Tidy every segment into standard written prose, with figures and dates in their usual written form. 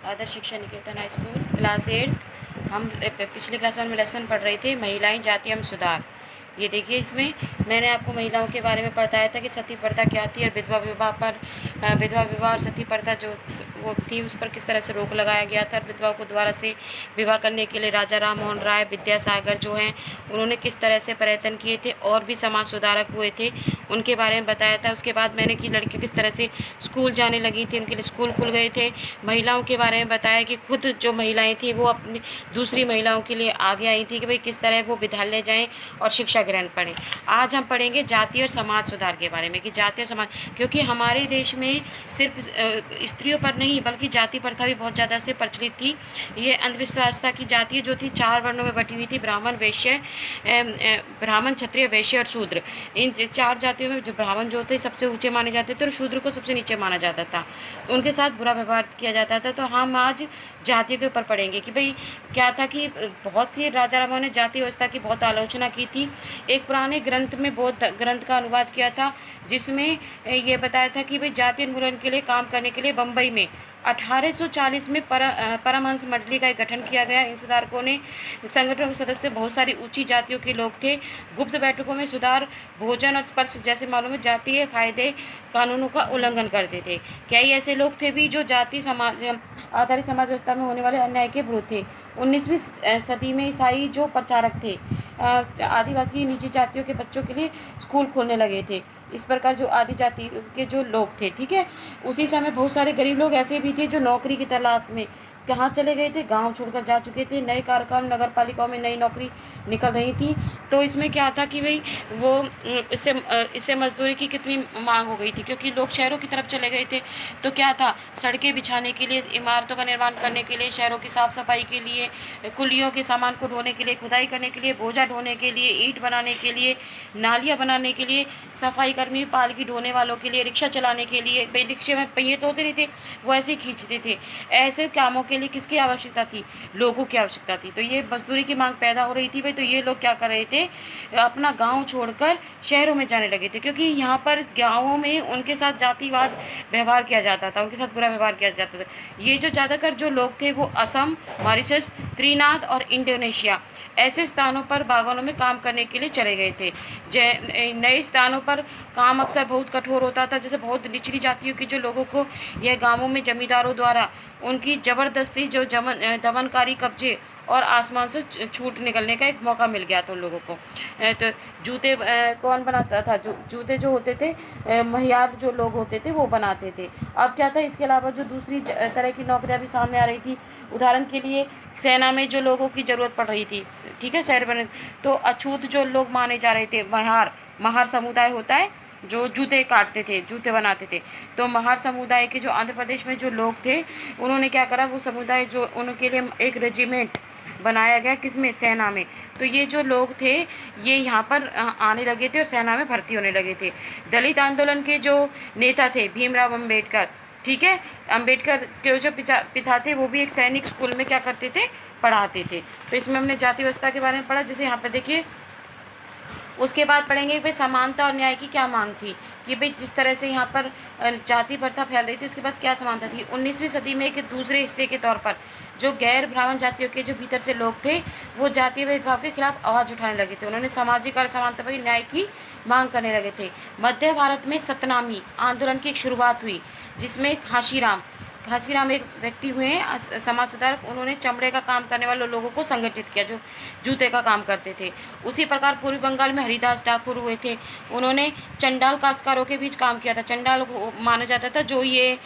आदर्श शिक्षा निकेतन high school class 8। हम पिछले क्लास 1 में लेसन पढ़ रहे थे, महिलाएं जाति एवं सुधार। ये देखिए, इसमें मैंने आपको महिलाओं के बारे में बताया था कि सती प्रथा क्या थी और विधवा विवाह पर विधवा विवाह और सती प्रथा जो वो थी उस पर किस तरह से रोक लगाया गया था। विधवाओं को दोबारा से विवाह करने के लिए राजा राम मोहन राय विद्यासागर जो हैं उन्होंने किस तरह से प्रयत्न किए थे और भी समाज सुधारक हुए थे, उनके बारे में बताया था। उसके बाद मैंने कि लड़कियाँ किस तरह से स्कूल जाने लगी थी, उनके लिए स्कूल खुल गए थे। महिलाओं के बारे में बताया कि खुद जो महिलाएं थी वो अपनी दूसरी महिलाओं के लिए आगे आई थी कि भाई किस तरह वो विद्यालय जाएं और शिक्षा ग्रहण पढ़ें। आज हम पढ़ेंगे जाति और समाज सुधार के बारे में कि जाति और समाज, क्योंकि हमारे देश में सिर्फ स्त्रियों पर नहीं बल्कि जाति प्रथा भी बहुत ज़्यादा से प्रचलित थी। ये अंधविश्वास था कि जाति जो थी 4 वर्णों में बटी हुई थी, ब्राह्मण, वैश्य, ब्राह्मण, क्षत्रिय, वैश्य और शूद्र। इन 4 जातियों में जो ब्राह्मण जो थे सबसे ऊंचे माने जाते थे और शूद्र को सबसे नीचे माना जाता था, उनके साथ बुरा व्यवहार किया जाता था। तो हम आज जातियों के ऊपर पढ़ेंगे कि भाई क्या था कि बहुत सी राजा रामों ने जाति व्यवस्था की बहुत आलोचना की थी। एक पुराने ग्रंथ में बौद्ध ग्रंथ का अनुवाद किया था जिसमें ये बताया था कि भाई जाति उन्मूलन के लिए काम करने के लिए बम्बई में 1840 में परमहंस मंडली का एक गठन किया गया। इन सुधारकों ने संगठन के सदस्य बहुत सारी ऊंची जातियों के लोग थे। गुप्त बैठकों में सुधार, भोजन और स्पर्श जैसे मालूम है जातीय फायदे कानूनों का उल्लंघन करते थे। क्या ही ऐसे लोग थे भी जो जाति समाज आधारित समाज व्यवस्था में होने वाले अन्याय के विरुद्ध थे। 19वीं सदी में ईसाई जो प्रचारक थे, आदिवासी निजी जातियों के बच्चों के लिए स्कूल खोलने लगे थे। इस प्रकार जो आदि जाति के जो लोग थे, ठीक है, उसी समय बहुत सारे गरीब लोग ऐसे भी थे जो नौकरी की तलाश में कहाँ चले गए थे, गांव छोड़कर जा चुके थे। नए कार्यक्रम नगर पालिकाओं में नई नौकरी निकल रही थी। तो इसमें क्या था कि भाई वो इससे मजदूरी की कितनी मांग हो गई थी, क्योंकि लोग शहरों की तरफ चले गए थे। तो क्या था, सड़कें बिछाने के लिए, इमारतों का निर्माण करने के लिए, शहरों की साफ सफाई के लिए, कुलियों के सामान को ढोने के लिए, खुदाई करने के लिए, बोझा ढोने के लिए, ईंट बनाने के लिए, नालियाँ बनाने के लिए, सफाई कर्मी, पालकी ढोने वालों के लिए, रिक्शा चलाने के लिए, भाई रिक्शे में पहिए तो होते नहीं थे, वो ऐसे ही खींचते थे। ऐसे कामों के लिए किसकी आवश्यकता थी? लोगों की आवश्यकता थी। तो ये मजदूरी की मांग पैदा हो रही थी भाई। तो ये लोग क्या कर रहे थे, अपना गांव छोड़कर शहरों में जाने लगे थे, क्योंकि यहाँ पर गाँवों में उनके साथ जातिवाद व्यवहार किया जाता था, उनके साथ बुरा व्यवहार किया जाता था। ये जो ज़्यादातर जो लोग थे वो असम, मॉरिशस, त्रिनाद और इंडोनेशिया ऐसे स्थानों पर बागानों में काम करने के लिए चले गए थे। नए स्थानों पर काम अक्सर बहुत कठोर होता था, जैसे बहुत निचली जातियों के जो लोगों को यह गांवों में जमींदारों द्वारा उनकी ज़बरदस्ती जो दमनकारी कब्जे और आसमान से छूट निकलने का एक मौका मिल गया था उन लोगों को। तो जूते कौन बनाता था? जूते जो होते थे महियार जो लोग होते थे वो बनाते थे। अब क्या था, इसके अलावा जो दूसरी तरह की नौकरियां भी सामने आ रही थी। उदाहरण के लिए सेना में जो लोगों की ज़रूरत पड़ रही थी, ठीक है, शहर बने, तो अछूत जो लोग माने जा रहे थे, महार समुदाय होता है जो जूते काटते थे, जूते बनाते थे। तो महार समुदाय के जो आंध्र प्रदेश में जो लोग थे उन्होंने क्या करा, वो समुदाय जो उनके लिए एक रेजिमेंट बनाया गया, किसमें? सेना में। तो ये जो लोग थे ये यहाँ पर आने लगे थे और सेना में भर्ती होने लगे थे। दलित आंदोलन के जो नेता थे भीमराव अम्बेडकर, ठीक है, अम्बेडकर के जो पिता थे वो भी एक सैनिक स्कूल में क्या करते थे, पढ़ाते थे। तो इसमें हमने जाति व्यवस्था के बारे में पढ़ा। जैसे यहाँ पर देखिए, उसके बाद पढ़ेंगे भाई समानता और न्याय की क्या मांग थी, कि भाई जिस तरह से यहाँ पर जाति प्रथा फैल रही थी उसके बाद क्या समानता थी। 19वीं सदी में एक दूसरे हिस्से के तौर पर जो गैर ब्राह्मण जातियों के जो भीतर से लोग थे वो जातीय भेदभाव के खिलाफ आवाज़ उठाने लगे थे। उन्होंने सामाजिक और समानता पर न्याय की मांग करने लगे थे। मध्य भारत में सतनामी आंदोलन की एक शुरुआत हुई जिसमें घासीराम एक व्यक्ति हुए हैं समाज सुधारक। उन्होंने चमड़े का काम करने वाले लोगों को संगठित किया जो जूते का काम करते थे। उसी प्रकार पूर्वी बंगाल में हरिदास ठाकुर हुए थे। उन्होंने चंडाल काश्तकारों के बीच काम किया था। चंडाल माना जाता था जो ये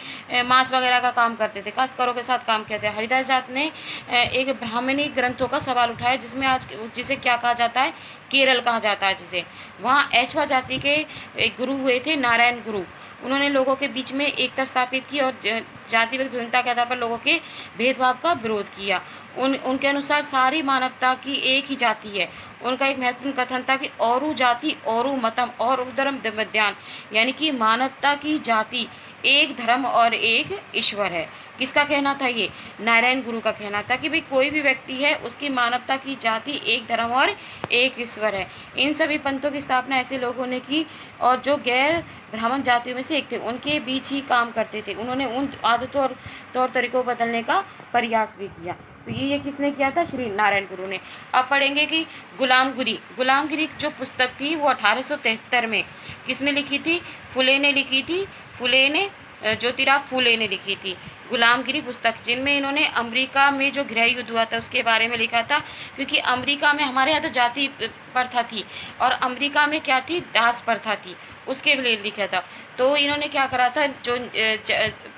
मांस वगैरह का काम करते थे, काश्तकारों के साथ काम किया था। हरिदास जात ने एक ब्राह्मणी ग्रंथों का सवाल उठाया जिसमें आज जिसे क्या कहा जाता है, केरल कहा जाता है जिसे। वहाँ एचवा जाति के एक गुरु हुए थे, नारायण गुरु। उन्होंने लोगों के बीच में एकता स्थापित की और जातिगत विभिन्नता के आधार पर लोगों के भेदभाव का विरोध किया। उनके अनुसार सारी मानवता की एक ही जाति है। उनका एक महत्वपूर्ण कथन था कि औरु जाति औरु मतम और उधर्म विद्यान, यानी कि मानवता की जाति एक धर्म और एक ईश्वर है। किसका कहना था ये? नारायण गुरु का कहना था कि भाई कोई भी व्यक्ति है उसकी मानवता की जाति एक धर्म और एक ईश्वर है। इन सभी पंथों की स्थापना ऐसे लोगों ने की और जो गैर ब्राह्मण जातियों में से एक थे, उनके बीच ही काम करते थे। उन्होंने उन आदतों और तौर तरीकों को बदलने का प्रयास भी किया। तो ये किसने किया था? श्री नारायण गुरु ने। अब पढ़ेंगे कि गुलामगिरी जो पुस्तक थी वो 1873 में किसने लिखी थी? फुले ने लिखी थी। फुले ने, ज्योतिराव फुले ने लिखी थी गुलामगिरी पुस्तक, जिनमें इन्होंने अमेरिका में जो गृह युद्ध हुआ था उसके बारे में लिखा था। क्योंकि अमेरिका में, हमारे यहाँ तो जाति प्रथा थी और अमेरिका में क्या थी? दास प्रथा थी, उसके लिए लिखा था। तो इन्होंने क्या करा था, जो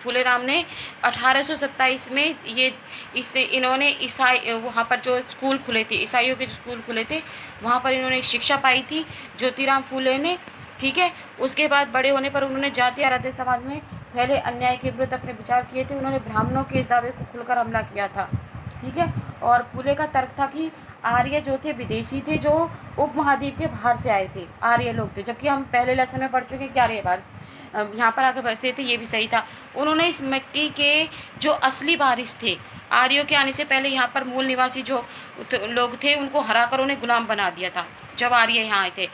फुलेराम ने 1827 में ये इससे इन्होंने ईसाई, वहाँ पर जो स्कूल खुले थे, ईसाइयों के जो स्कूल खुले थे, वहाँ पर इन्होंने शिक्षा पाई थी ज्योतिराम फुले ने। ठीक है। उसके बाद बड़े होने पर उन्होंने जाति आराध्य समाज में पहले अन्याय के विरुद्ध अपने विचार किए थे। उन्होंने ब्राह्मणों के इस दावे को खुलकर हमला किया था। ठीक है। और फुले का तर्क था कि आर्य जो थे विदेशी थे, जो उपमहाद्वीप के बाहर से आए थे, आर्य लोग थे। जबकि हम पहले लेसन में पढ़ चुके हैं कि आर्य बाहर यहाँ पर आकर बसे थे, ये भी सही था। उन्होंने इस मिट्टी के जो असली वारिस थे, आर्यों के आने से पहले यहाँ पर मूल निवासी जो लोग थे, उनको हराकर उन्हें गुलाम बना दिया था जब आर्य यहाँ आए थे।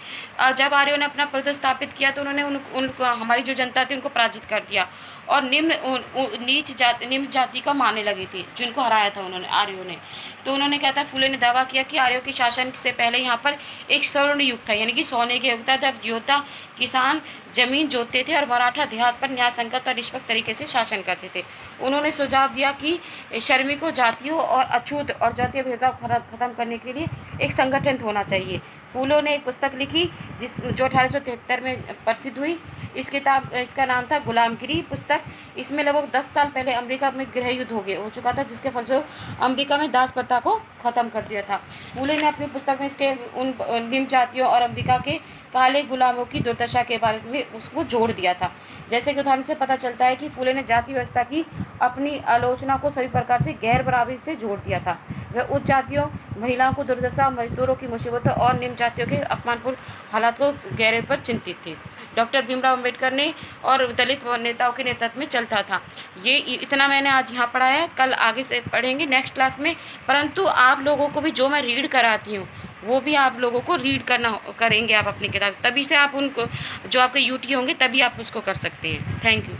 जब आर्यों ने अपना प्रभुत्व स्थापित किया तो उन्होंने उनको हमारी जो जनता थी उनको पराजित कर दिया और निम्न जाति का मानने लगे थे, जिनको हराया था उन्होंने, आर्यों ने। तो उन्होंने क्या था, फुले ने दावा किया कि आर्यों के शासन से पहले यहाँ पर एक स्वर्ण युग था, यानी कि सोने के युग था, जब योद्धा किसान जमीन जोतते थे और मराठा देहात पर न्याय संगत और निष्पक्ष तरीके से शासन करते थे। उन्होंने सुझाव दिया कि श्रमिकों, जातियों और अछूत और जातीय भेदभाव खत्म करने के लिए एक संगठन होना चाहिए। फूलों ने एक पुस्तक लिखी जो 1873 में प्रसिद्ध हुई। इसका नाम था गुलामगिरी पुस्तक। इसमें लगभग 10 साल पहले अमेरिका में गृह युद्ध हो चुका था, जिसके फलस्वरूप अमेरिका में दास प्रथा को खत्म कर दिया था। फूले ने अपनी पुस्तक में इसके उन निम्न जातियों और अमेरिका के काले गुलामों की दुर्दशा के बारे में उसको जोड़ दिया था। जैसे कि उदाहरण से पता चलता है कि फूले ने जाति व्यवस्था की अपनी आलोचना को सभी प्रकार से गैर बराबरी से जोड़ दिया था। वह उच्च जातियों, महिलाओं को दुर्दशा, मजदूरों की मुसीबतों और निम्न जातियों के अपमानपूर्ण हालात को गहरे पर चिंतित थे। डॉक्टर भीमराव अम्बेडकर ने और दलित नेताओं के नेतृत्व में चलता था। ये इतना मैंने आज यहाँ पढ़ा है, कल आगे से पढ़ेंगे नेक्स्ट क्लास में। परंतु आप लोगों को भी जो मैं रीड कराती हूँ वो भी आप लोगों को रीड करेंगे आप अपनी किताब, तभी से आप उनको जो आपके यूटी होंगे तभी आप उसको कर सकते हैं। Thank you.